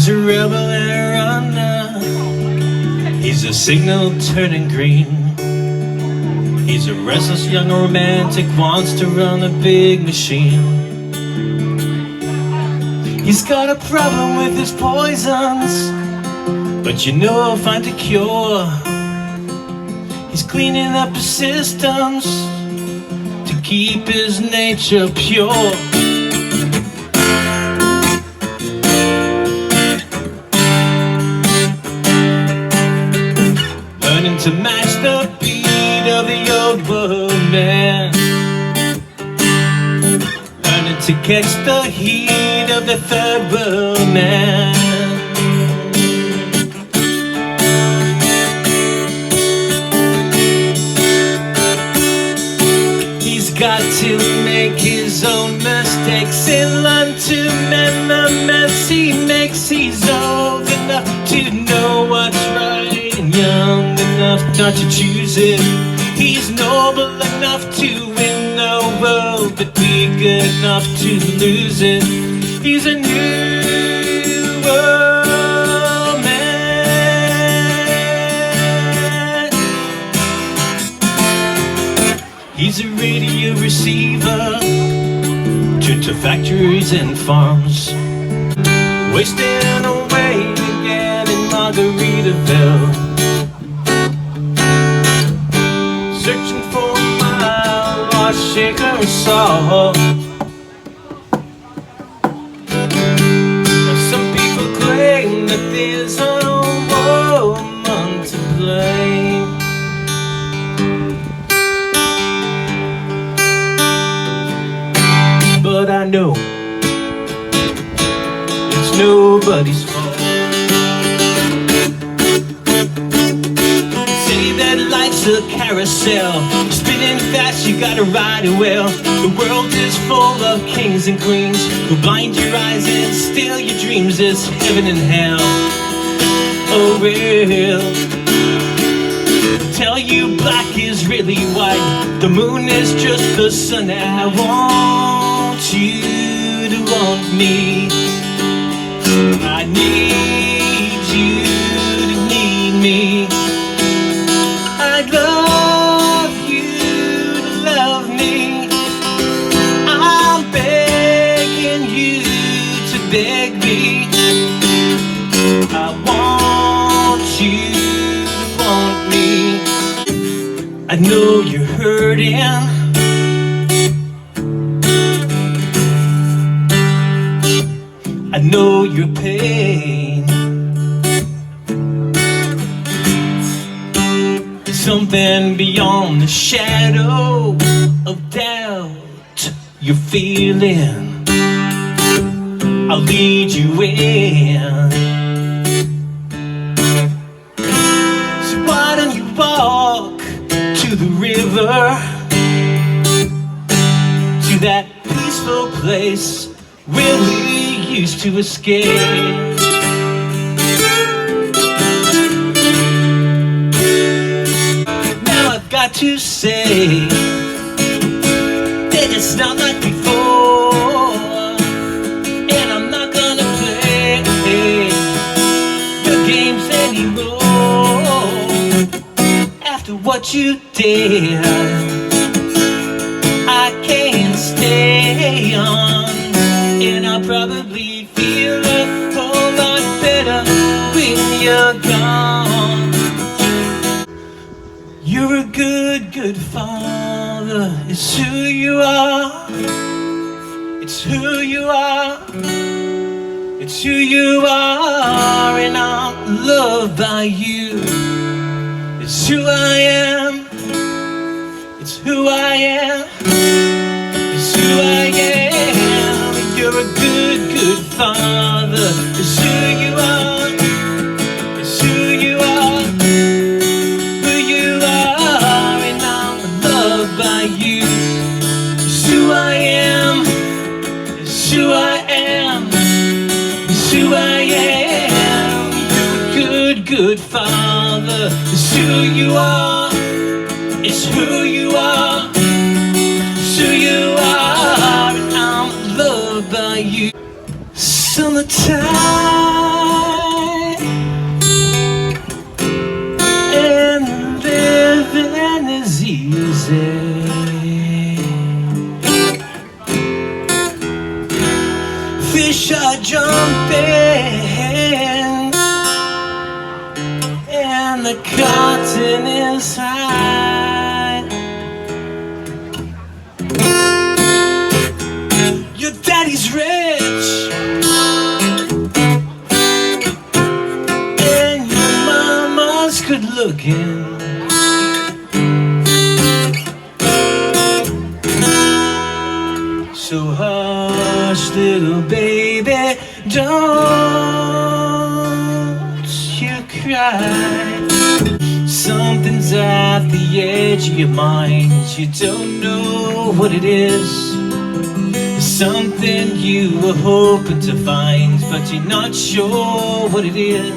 He's a rebel and a runner. He's a signal turning green. He's a restless young romantic, wants to run a big machine. He's got a problem with his poisons, but you know he'll find a cure. He's cleaning up his systems to keep his nature pure. Learning to match the beat of the old world man, learning to catch the heat of the third world man. He's got to make his own mistakes and learn to mend the mess he makes. He's old enough to know what's right and young enough not to choose it. He's noble enough to win the world, but weak enough to lose it. He's a new world man. He's a radio receiver turned to factories and farms, wasting away again in Margaritaville, searching for my lost shaker and salt. Some people claim that there's a woman to blame, but I know it's nobody's fault. Say that life's a carousel, spinning fast, you gotta ride it well. The world is full of kings and queens who blind your eyes and steal your dreams. There's heaven and hell, oh real. Tell you black is really white, the moon is just the sun, and I want you to want me. I need you to need me. I'd love you to love me. I'm begging you to beg me. I want you to want me. I know you're hurting, I know your pain. Something beyond the shadow of doubt you're feeling. I'll lead you in. So why don't you walk to the river, to that peaceful place where we used to escape. Now I've got to say that it's not like before, and I'm not gonna play your games anymore. After what you did, I can't stay on, and I'll probably feel a whole lot better when you're gone. You're a good, good father. It's who you are. It's who you are. It's who you are, and I'm loved by you. It's who I am. It's who I am. It's who I am. You're a good, good father. It's who you are. It's who you are. Who you are, and I'm loved by you. It's who I am. It's who I am. It's who I am. You're a good, good father. It's who you are. It's who you are. It's who you are, and I'm loved by you. Summertime. and the curtain is high. Your daddy's rich and your mama's good looking. So hush, little baby, don't you cry. Something's at the edge of your mind. You don't know what it is. Something you were hoping to find, but you're not sure what it is.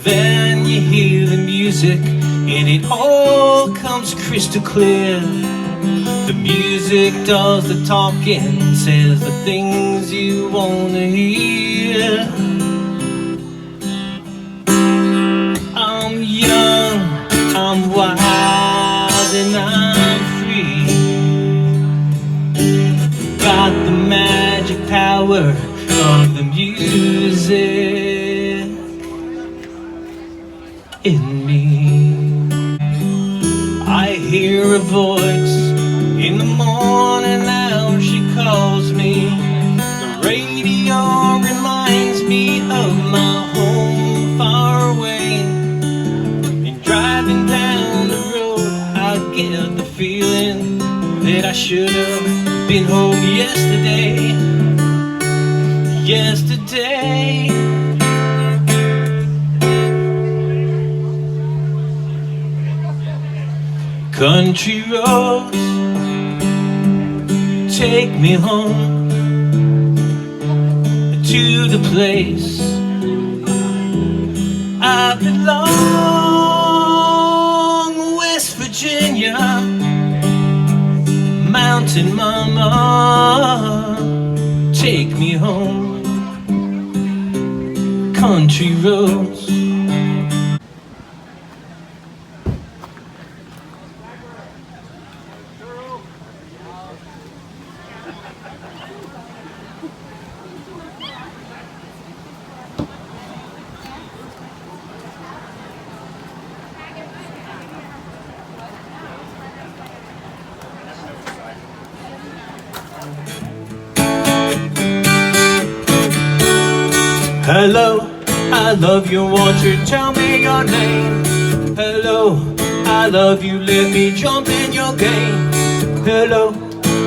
Then you hear the music and it all comes crystal clear. The music does the talking, says the things you wanna hear. I'm young, I'm wild, and I'm free. Got the magic power of the music in me. I hear a voice in the morning hour, she calls me. The radio reminds me of my home far away. And driving down the road, I get the feeling that I should have been home yesterday. Yesterday. Country roads, take me home to the place I belong. West Virginia, Mountain Mama, take me home. Country roads. Hello, I love you, won't you tell me your name? Hello, I love you, let me jump in your game. Hello,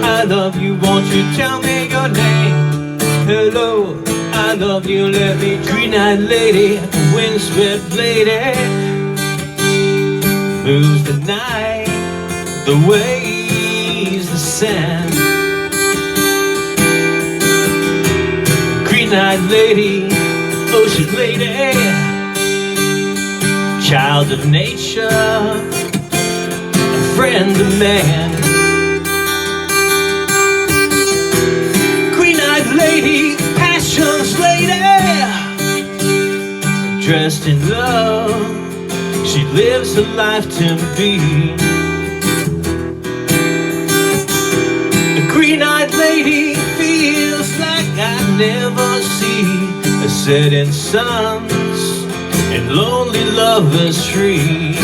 I love you, won't you tell me your name? Hello, I love you, let me. Green-eyed lady, windswept lady, moves the night, the waves, the sand. Green-eyed lady, ocean lady, child of nature, a friend of man. Green-eyed lady, passionless lady, dressed in love, she lives her life to be. A green-eyed lady feels like I never see a setting suns and lonely lovers free.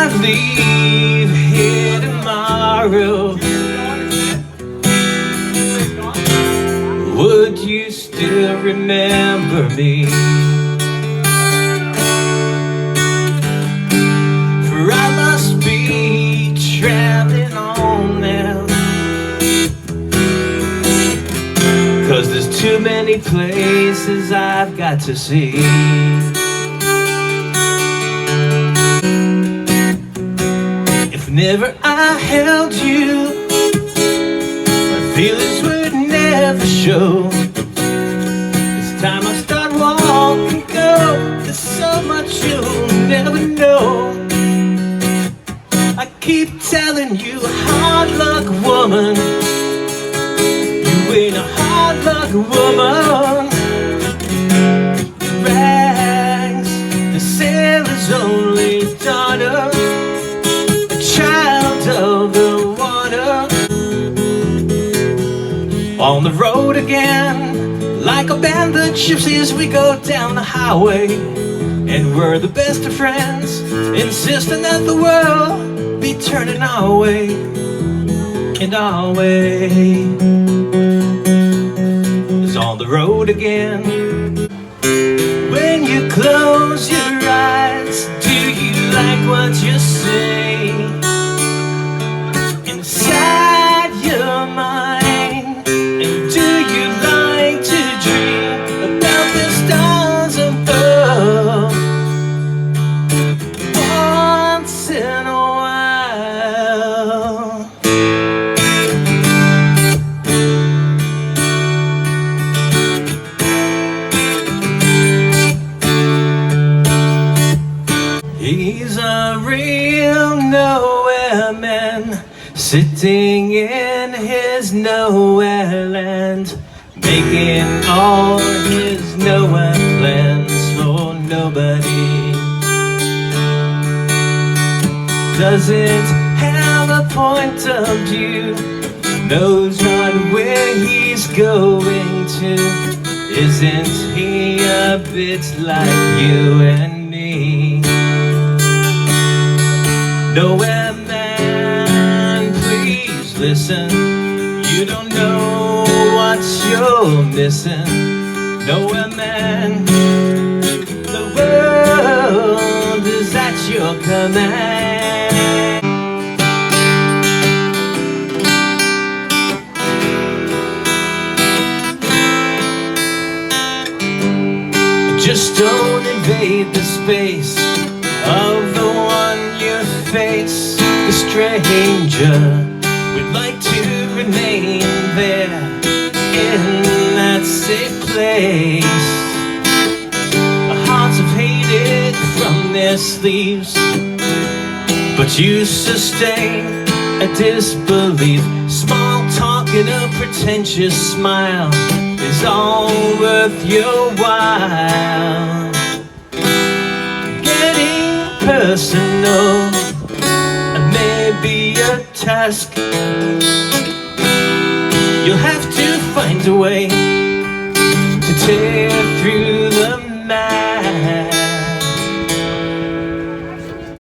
I leave here tomorrow, would you still remember me? For I must be traveling on now, 'cause there's too many places I've got to see. If never I held you, my feelings would never show. It's time I start walking, go. There's so much you'll never know. I keep telling you, hard luck woman, you ain't a hard luck woman. Rags, the sailor's only daughter, a child of the water. On the road again, like a band of gypsies, we go down the highway, and we're the best of friends, insisting that the world be turning our way, and our way is on the road again. When you close your eyes, do you like what you see? Inside your mind, and do you like to dream about the stars above? Once in a while, he's a real nowhere man, sitting in his nowhere land, making all his nowhere plans for nobody. Doesn't have a point of view, knows not where he's going to. Isn't he a bit like you and me? Nowhere man, please listen. You don't know what you're missing. Nowhere man, the world is at your command. Just don't invade the space of the one you face. The stranger would like to remain there in that safe place. The hearts have hated from their sleeves, but you sustain a disbelief. Small talk and a pretentious smile is all worth your while. Getting personal may be a task. You'll have to find a way to tear through the mask.